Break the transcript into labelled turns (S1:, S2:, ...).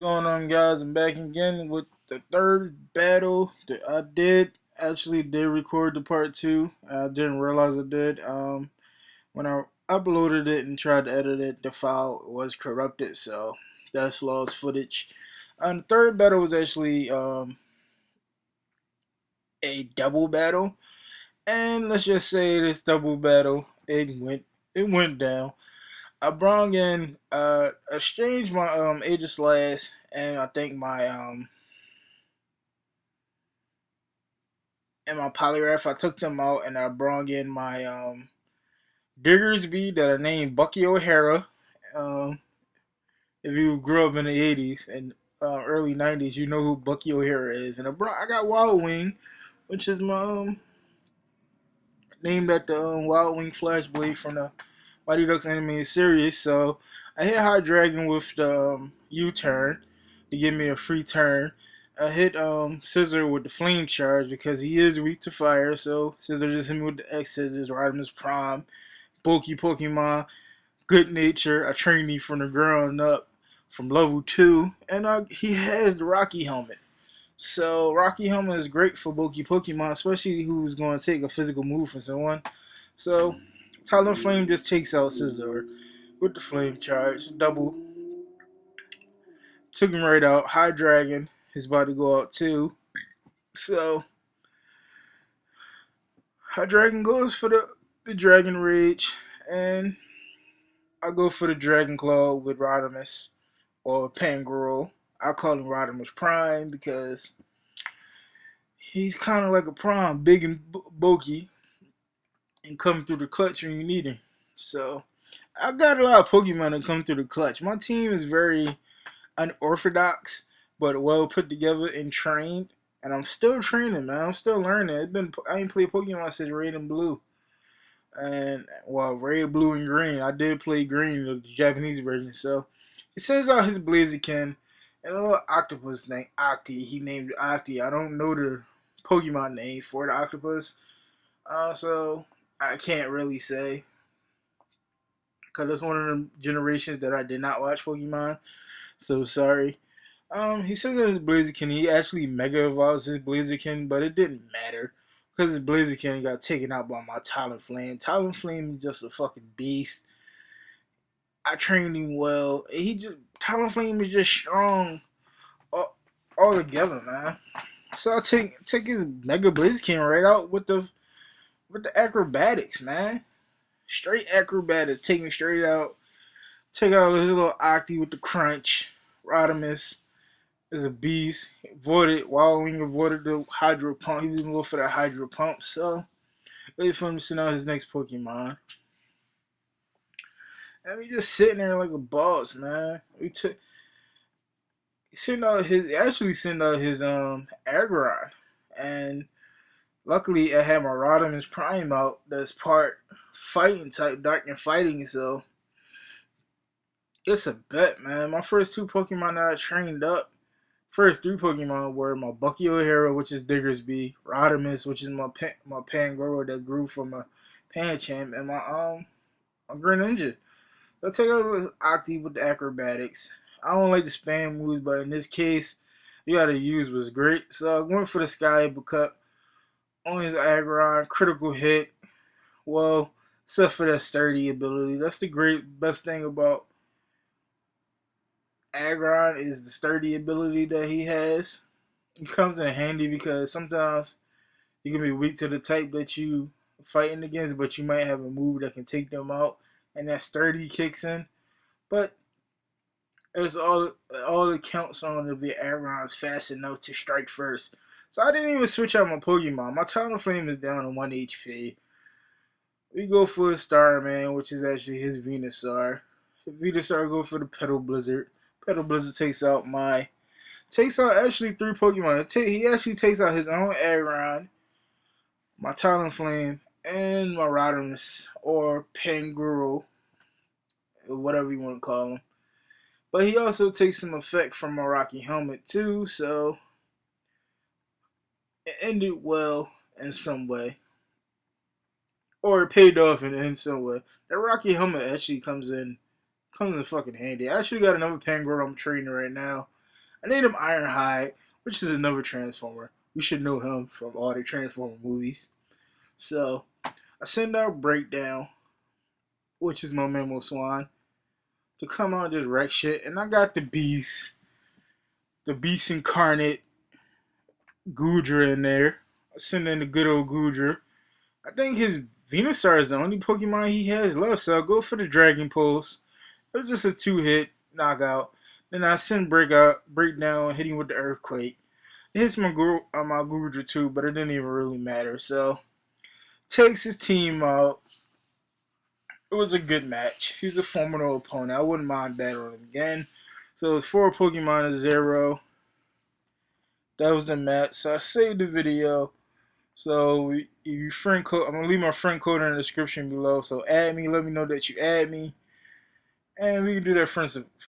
S1: Going on, guys? I'm back again with the third battle that I did record the part two. I didn't realize I did. When I uploaded it and tried to edit it, the file was corrupted, so that's lost footage. And the third battle was actually a double battle, and let's just say this double battle it went down. I brought in exchanged my Aegis last, and I think my polygraph. I took them out and I brought in my Diggersby that I named Bucky O'Hara. Um, if you grew up in the '80s and early '90s, you know who Bucky O'Hara is. And I got Wild Wing, which is my named after Wild Wing Flashblade from the Mighty Ducks animated series. So I hit High Dragon with the U-turn to give me a free turn. I hit Scissor with the flame charge because he is weak to fire. So Scissor just hit me with the X Scissors, Rodimus Prime, bulky Pokemon, good nature. I trained him from the ground up from level 2, and he has the Rocky Helmet. So Rocky Helmet is great for bulky Pokemon, especially who's going to take a physical move from someone. So Talon Flame just takes out Scizor with the Flame Charge. Double. Took him right out. High Dragon is about to go out too. So High Dragon goes for the Dragon Rage. And I go for the Dragon Claw with Rodimus or Pangoro. I call him Rodimus Prime because he's kind of like a Prime, big and bulky, and come through the clutch when you need him. So I got a lot of Pokemon that come through the clutch. My team is very unorthodox, but well put together and trained. And I'm still training, man. I'm still learning. I ain't played Pokemon since Red and Blue, and well, Red, Blue, and Green. I did play Green, the Japanese version. So he sends out his Blaziken and a little octopus named Octi. He named it Octi. I don't know the Pokemon name for the octopus, so I can't really say because it's one of the generations that I did not watch Pokemon. So sorry. He says that his Blaziken, he actually Mega Evolves his Blaziken, but it didn't matter because his Blaziken got taken out by my Talonflame. Talonflame is just a fucking beast. I trained him well. Talonflame is just strong all together, man. So I take his Mega Blaziken right out with the acrobatics, man. Straight acrobatics, take him straight out. Take out his little Octi with the crunch. Rodimus is a beast. Avoided Wild Wing avoided the Hydro Pump. He was gonna go for that Hydro Pump. So wait for him to send out his next Pokemon. And we just sitting there like a boss, man. He actually sent out his Aggron. And luckily I had my Rodimus Prime out that's part fighting type, dark and fighting, so it's a bet, man. My first two Pokemon that I trained up, first three Pokemon were my Bucky O'Hara, which is Diggersby, Rodimus, which is my Pangoro that grew from a Pancham, and my Greninja. So I take over this Octi with the acrobatics. I don't like the spam moves, but in this case, you gotta use was great. So I went for the Sky Cup on his Aggron, critical hit. Well, except for that sturdy ability. That's the best thing about Aggron is the sturdy ability that he has. It comes in handy because sometimes you can be weak to the type that you fighting against, but you might have a move that can take them out, and that sturdy kicks in. But it's all it counts on if the Aggron is fast enough to strike first. So I didn't even switch out my Pokemon. My Talonflame is down to 1 HP. We go for a Starman, which is actually his Venusaur. Venusaur go for the Petal Blizzard. Petal Blizzard takes out actually three Pokemon. He actually takes out his own Aggron, my Talonflame, and my Rodimus or Pangoro, whatever you want to call him. But he also takes some effect from my Rocky Helmet too, so it ended well in some way. Or it paid off in some way. That Rocky Helmet actually comes in fucking handy. I actually got another Pangoro I'm training right now. I named him Ironhide, which is another Transformer. You should know him from all the Transformer movies. So I send out Breakdown, which is my Memo Swan, to come out and just wreck shit. And I got the Beast Incarnate Goodra in there. I send in the good old Goodra. I think his Venusaur is the only Pokemon he has left, so I'll go for the Dragon Pulse. It was just a 2-hit knockout. Then I send Breakdown, hitting with the Earthquake. It hits my Goodra too, but it didn't even really matter. So takes his team out. It was a good match. He's a formidable opponent. I wouldn't mind battling him again. So it was 4 Pokemon to 0. That was the match. So I saved the video. So if you friend code, I'm gonna leave my friend code in the description below. So add me, let me know that you add me, and we can do that friends